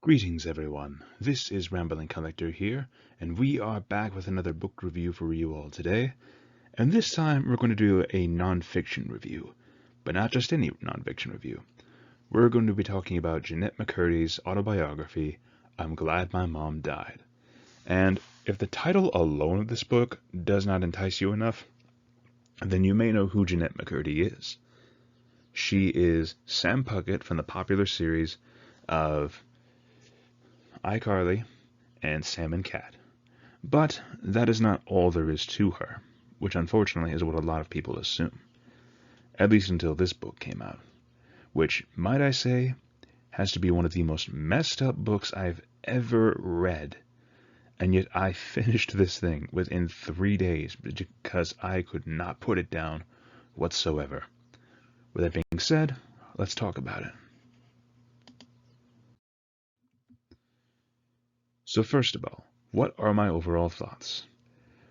Greetings everyone, this is Rambling Collector here, and we are back with another book review for you all today. And this time we're going to do a non-fiction review, but not just any non-fiction review. We're going to be talking about Jennette McCurdy's autobiography, I'm Glad My Mom Died. And if the title alone of this book does not entice you enough, then you may know who Jennette McCurdy is. She is Sam Puckett from the popular series of iCarly and Sam and Cat. But that is not all there is to her, which unfortunately is what a lot of people assume. At least until this book came out, which, might I say, has to be one of the most messed up books I've ever read. And yet I finished this thing within 3 days because I could not put it down whatsoever. With that being said, let's talk about it. So first of all, what are my overall thoughts?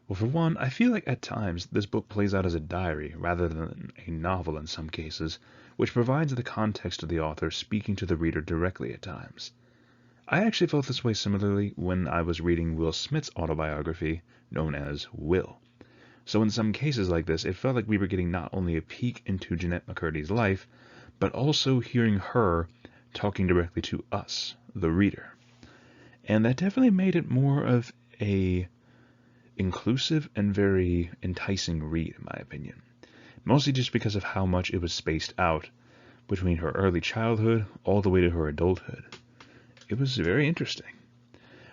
Well, for one, I feel like at times this book plays out as a diary rather than a novel in some cases, which provides the context of the author speaking to the reader directly at times. I actually felt this way similarly when I was reading Will Smith's autobiography, known as Will. So in some cases like this, it felt like we were getting not only a peek into Jennette McCurdy's life, but also hearing her talking directly to us, the reader. And that definitely made it more of a inclusive and very enticing read, in my opinion. Mostly just because of how much it was spaced out between her early childhood all the way to her adulthood. It was very interesting.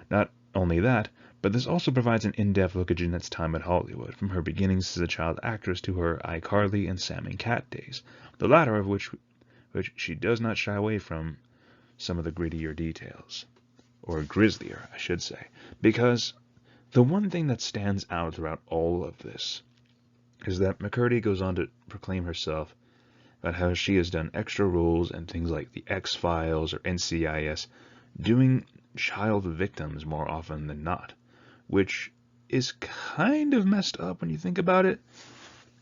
Not only that, but this also provides an in-depth look at Jennette's time at Hollywood, from her beginnings as a child actress to her iCarly and Sam and Cat days, the latter of which she does not shy away from some of the grittier details. Or grislier, I should say, because the one thing that stands out throughout all of this is that McCurdy goes on to proclaim herself about how she has done extra roles and things like the X-Files or NCIS, doing child victims more often than not, which is kind of messed up when you think about it,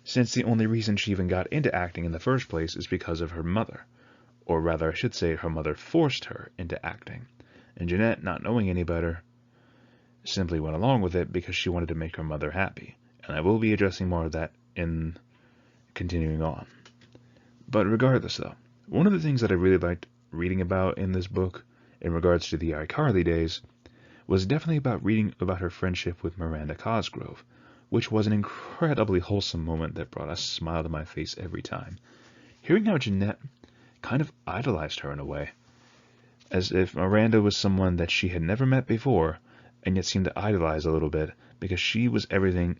since the only reason she even got into acting in the first place is because of her mother, or rather I should say her mother forced her into acting. And Jennette, not knowing any better, simply went along with it because she wanted to make her mother happy. And I will be addressing more of that in continuing on. But regardless though, one of the things that I really liked reading about in this book, in regards to the iCarly days, was definitely about reading about her friendship with Miranda Cosgrove, which was an incredibly wholesome moment that brought a smile to my face every time. Hearing how Jennette kind of idolized her in a way, as if Miranda was someone that she had never met before, and yet seemed to idolize a little bit, because she was everything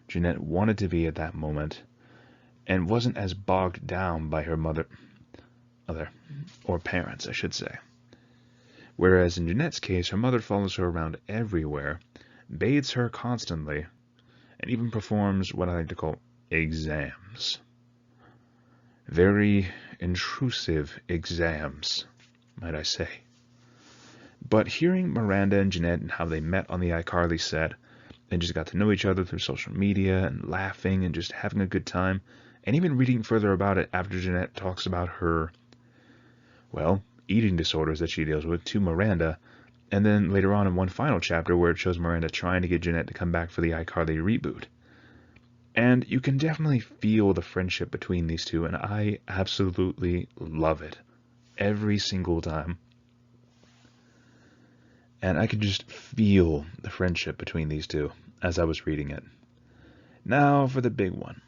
Jennette wanted to be at that moment, and wasn't as bogged down by her mother, or parents, I should say. Whereas in Jennette's case, her mother follows her around everywhere, bathes her constantly, and even performs what I like to call exams. Very intrusive exams, might I say. But hearing Miranda and Jennette and how they met on the iCarly set and just got to know each other through social media and laughing and just having a good time, and even reading further about it after Jennette talks about her, eating disorders that she deals with to Miranda, and then later on in one final chapter where it shows Miranda trying to get Jennette to come back for the iCarly reboot. And you can definitely feel the friendship between these two, and I absolutely love it every single time. And I could just feel the friendship between these two as I was reading it. Now for the big one.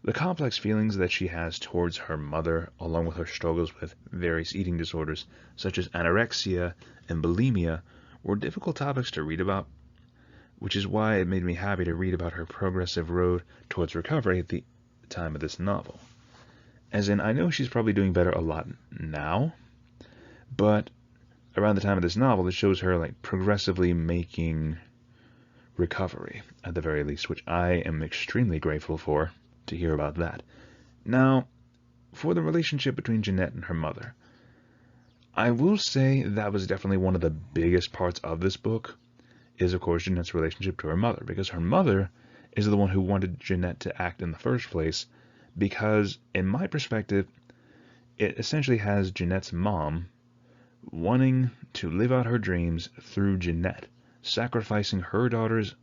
The complex feelings that she has towards her mother, along with her struggles with various eating disorders, such as anorexia and bulimia, were difficult topics to read about, which is why it made me happy to read about her progressive road towards recovery at the time of this novel. As in, I know she's probably doing better a lot now, but around the time of this novel, it shows her progressively making recovery, at the very least, which I am extremely grateful for to hear about that. Now, for the relationship between Jennette and her mother, I will say that was definitely one of the biggest parts of this book, is of course Jennette's relationship to her mother, because her mother is the one who wanted Jennette to act in the first place, because in my perspective, it essentially has Jennette's mom wanting to live out her dreams through Jennette, sacrificing her daughter's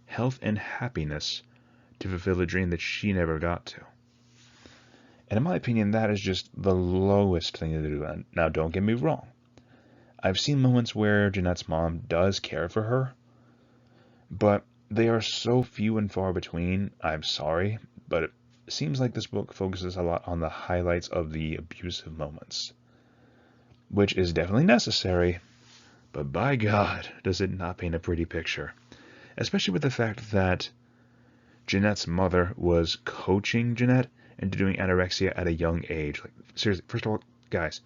health and happiness to fulfill a dream that she never got to. And in my opinion, that is just the lowest thing to do. Now, don't get me wrong. I've seen moments where Jennette's mom does care for her, but they are so few and far between. I'm sorry, but it seems like this book focuses a lot on the highlights of the abusive moments, which is definitely necessary, but by God, does it not paint a pretty picture. Especially with the fact that Jennette's mother was coaching Jennette into doing anorexia at a young age. Like, seriously, first of all, guys,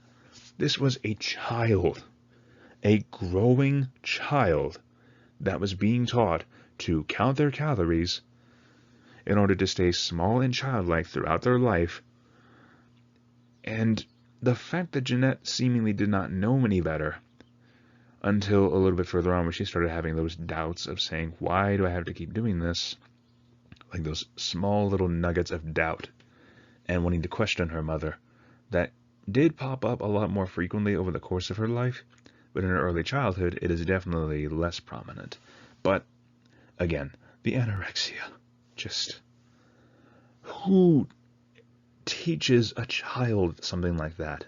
this was a child, a growing child that was being taught to count their calories in order to stay small and childlike throughout their life. And the fact that Jennette seemingly did not know any better until a little bit further on when she started having those doubts of saying, why do I have to keep doing this? Like those small little nuggets of doubt and wanting to question her mother that did pop up a lot more frequently over the course of her life, but in her early childhood it is definitely less prominent. But again, the anorexia, just who teaches a child something like that?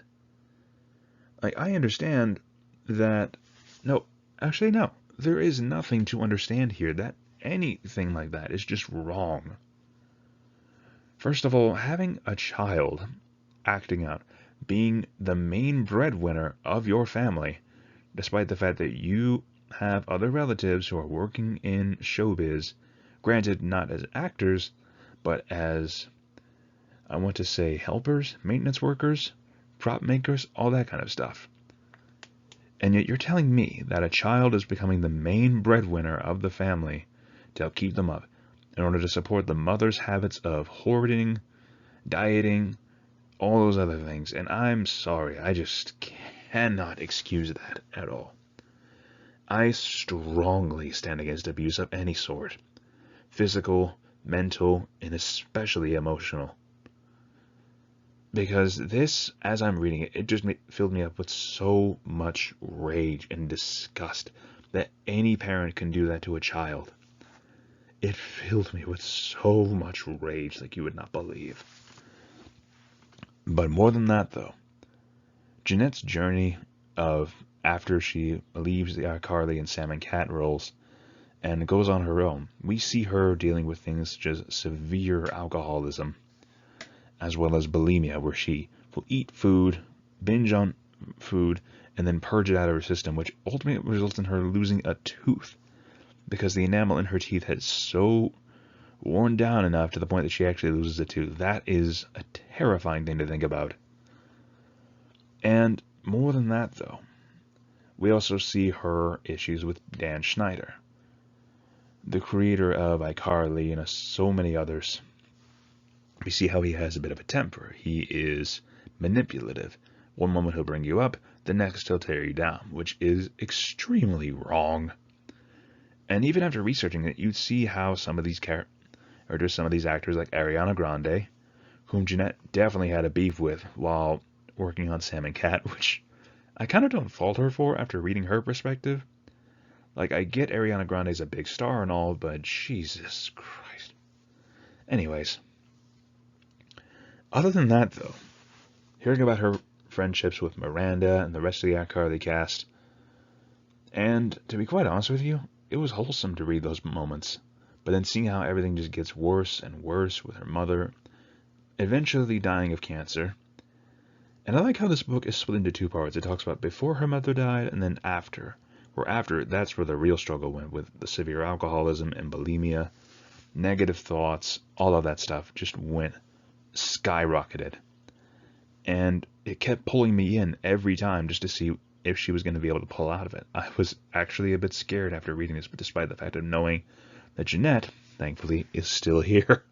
Like, I understand that, no, there is nothing to understand here. That anything like that is just wrong. First of all, having a child acting out, being the main breadwinner of your family, despite the fact that you have other relatives who are working in showbiz, granted not as actors, but as, I want to say, helpers, maintenance workers, prop makers, all that kind of stuff. And yet you're telling me that a child is becoming the main breadwinner of the family to help keep them up in order to support the mother's habits of hoarding, dieting, all those other things. And I'm sorry, I just cannot excuse that at all. I strongly stand against abuse of any sort. Physical, mental, and especially emotional. Because this, as I'm reading it, it just filled me up with so much rage and disgust that any parent can do that to a child. It filled me with so much rage like you would not believe. But more than that, though, Jennette's journey of after she leaves the iCarly and Sam and Cat roles and goes on her own, we see her dealing with things such as severe alcoholism, as well as bulimia, where she will eat food, binge on food, and then purge it out of her system, which ultimately results in her losing a tooth, because the enamel in her teeth had so worn down enough to the point that she actually loses a tooth. That is a terrifying thing to think about. And more than that, though, we also see her issues with Dan Schneider, the creator of iCarly and so many others. We see how he has a bit of a temper. He is manipulative. One moment he'll bring you up, the next he'll tear you down, which is extremely wrong. And even after researching it, you'd see how some of these some of these actors like Ariana Grande, whom Jennette definitely had a beef with while working on Sam and Cat, which I kind of don't fault her for after reading her perspective. Like, I get Ariana Grande's a big star and all, but Jesus Christ. Anyways, other than that, though, hearing about her friendships with Miranda and the rest of the iCarly cast, and to be quite honest with you, it was wholesome to read those moments, but then seeing how everything just gets worse and worse with her mother, eventually dying of cancer. And I like how this book is split into two parts. It talks about before her mother died and then after. Where after, that's where the real struggle went with the severe alcoholism and bulimia, negative thoughts, all of that stuff just went skyrocketed. And it kept pulling me in every time just to see if she was going to be able to pull out of it. I was actually a bit scared after reading this, but despite the fact of knowing that Jennette, thankfully, is still here.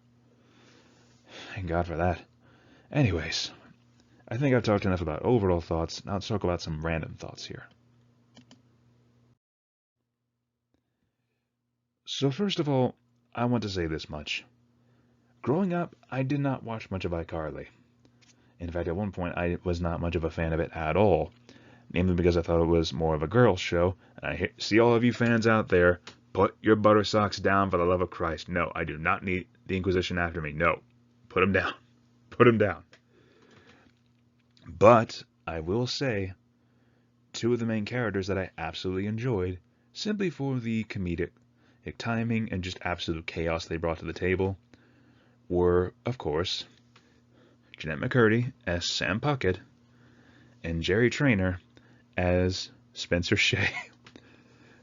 Thank God for that. Anyways, I think I've talked enough about overall thoughts. Now let's talk about some random thoughts here. So first of all, I want to say this much. Growing up, I did not watch much of iCarly. In fact, at one point, I was not much of a fan of it at all. namely because I thought it was more of a girls' show. And I see all of you fans out there, put your butter socks down for the love of Christ. No, I do not need the Inquisition after me. No, put them down. Put them down. But I will say, two of the main characters that I absolutely enjoyed, simply for the comedic timing and just absolute chaos they brought to the table, were, of course, Jennette McCurdy as Sam Puckett and Jerry Trainor as Spencer Shea.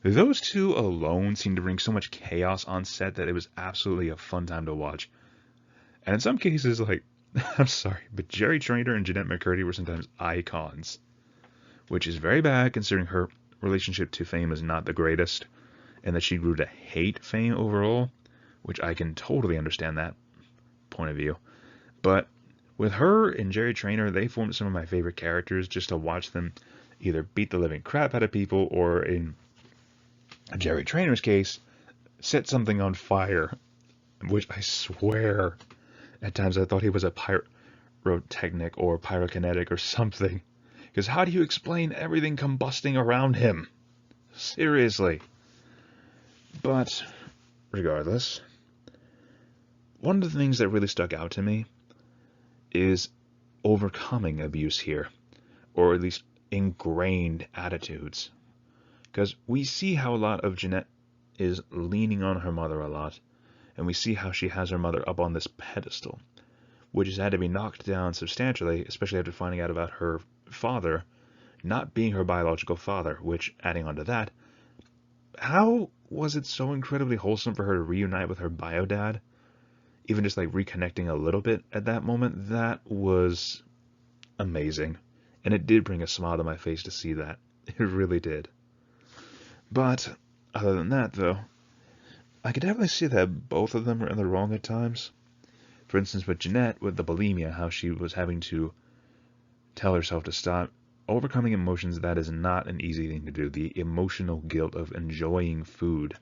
Those two alone seemed to bring so much chaos on set that it was absolutely a fun time to watch. And in some cases, like, I'm sorry, but Jerry Trainor and Jennette McCurdy were sometimes icons, which is very bad considering her relationship to fame is not the greatest, and that she grew to hate fame overall, which I can totally understand that point of view. But with her and Jerry Trainor, they formed some of my favorite characters just to watch them either beat the living crap out of people or, in Jerry Trainor's case, set something on fire, which I swear at times I thought he was a pyrotechnic or pyrokinetic or something. Because how do you explain everything combusting around him? Seriously. But regardless, one of the things that really stuck out to me is overcoming abuse here, or at least ingrained attitudes. Because we see how a lot of Jennette is leaning on her mother a lot, and we see how she has her mother up on this pedestal, which has had to be knocked down substantially, especially after finding out about her father not being her biological father, which, adding on to that, how was it so incredibly wholesome for her to reunite with her bio dad? Even just like reconnecting a little bit at that moment, that was amazing. And it did bring a smile to my face to see that. It really did. But other than that, though, I could definitely see that both of them were in the wrong at times. For instance, with Jennette, with the bulimia, how she was having to tell herself to stop. Overcoming emotions, that is not an easy thing to do. The emotional guilt of enjoying food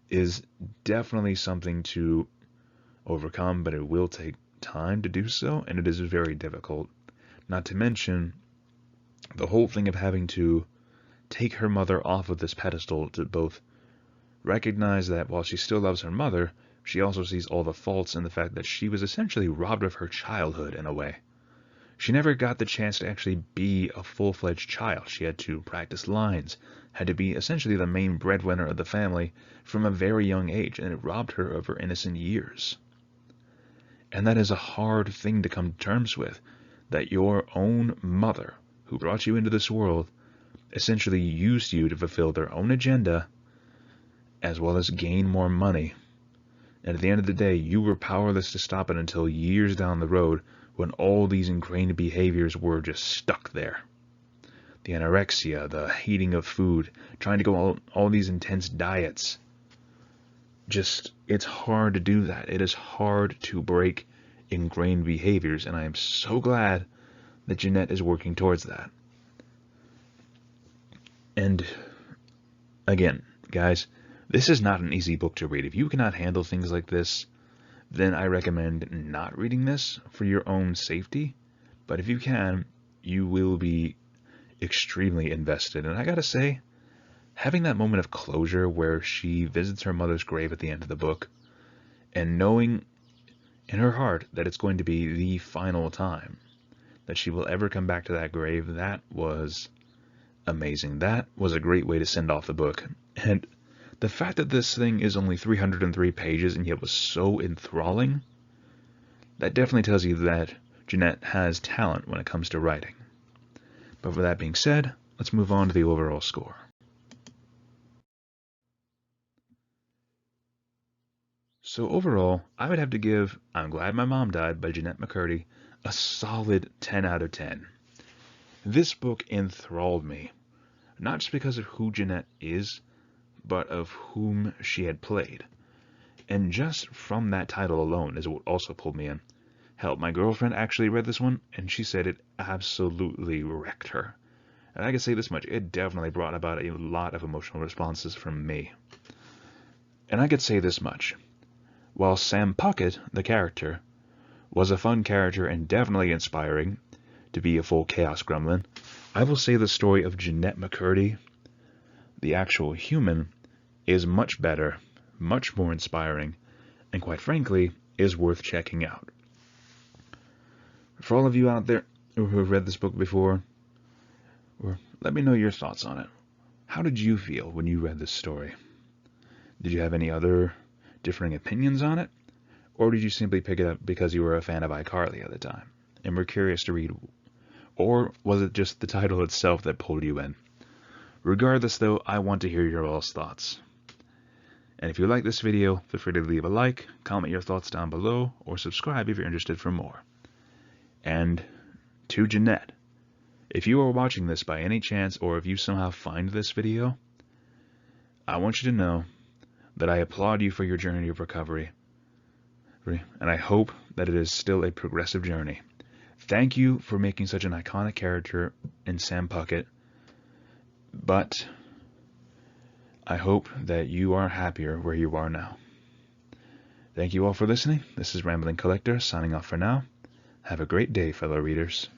is definitely something to overcome, but it will take time to do so, and it is very difficult. Not to mention the whole thing of having to take her mother off of this pedestal to both recognize that while she still loves her mother, she also sees all the faults in the fact that she was essentially robbed of her childhood in a way. She never got the chance to actually be a full-fledged child. She had to practice lines, had to be essentially the main breadwinner of the family from a very young age, and it robbed her of her innocent years. And that is a hard thing to come to terms with, that your own mother, who brought you into this world, essentially used you to fulfill their own agenda, as well as gain more money. And at the end of the day, you were powerless to stop it until years down the road, when all these ingrained behaviors were just stuck there. The anorexia, the hating of food, trying to go on all these intense diets. Just, it's hard to do that. It is hard to break ingrained behaviors, and I am so glad that Jennette is working towards that. And again, guys, this is not an easy book to read. If you cannot handle things like this, then I recommend not reading this for your own safety. But if you can, you will be extremely invested. And I gotta say, having that moment of closure where she visits her mother's grave at the end of the book, and knowing in her heart that it's going to be the final time that she will ever come back to that grave, that was amazing. That was a great way to send off the book. And the fact that this thing is only 303 pages and yet was so enthralling, that definitely tells you that Jennette has talent when it comes to writing. But with that being said, let's move on to the overall score. So overall, I would have to give I'm Glad My Mom Died by Jennette McCurdy a solid 10 out of 10. This book enthralled me, not just because of who Jennette is, but of whom she had played. And just from that title alone is what also pulled me in. Hell, my girlfriend actually read this one, and she said it absolutely wrecked her. And I can say this much, it definitely brought about a lot of emotional responses from me. And I could say this much. While Sam Puckett, the character, was a fun character and definitely inspiring to be a full chaos gremlin, I will say the story of Jennette McCurdy, the actual human, is much better, much more inspiring, and quite frankly, is worth checking out. For all of you out there who have read this book before, let me know your thoughts on it. How did you feel when you read this story? Did you have any other differing opinions on it? Or did you simply pick it up because you were a fan of iCarly at the time and were curious to read? Or was it just the title itself that pulled you in? Regardless though, I want to hear your all's thoughts. And if you like this video, feel free to leave a like, comment your thoughts down below, or subscribe if you're interested for more. And to Jennette, if you are watching this by any chance, or if you somehow find this video, I want you to know that I applaud you for your journey of recovery, and I hope that it is still a progressive journey. Thank you for making such an iconic character in Sam Puckett, but I hope that you are happier where you are now. Thank you all for listening. This is Rambling Collector signing off for now. Have a great day, fellow readers.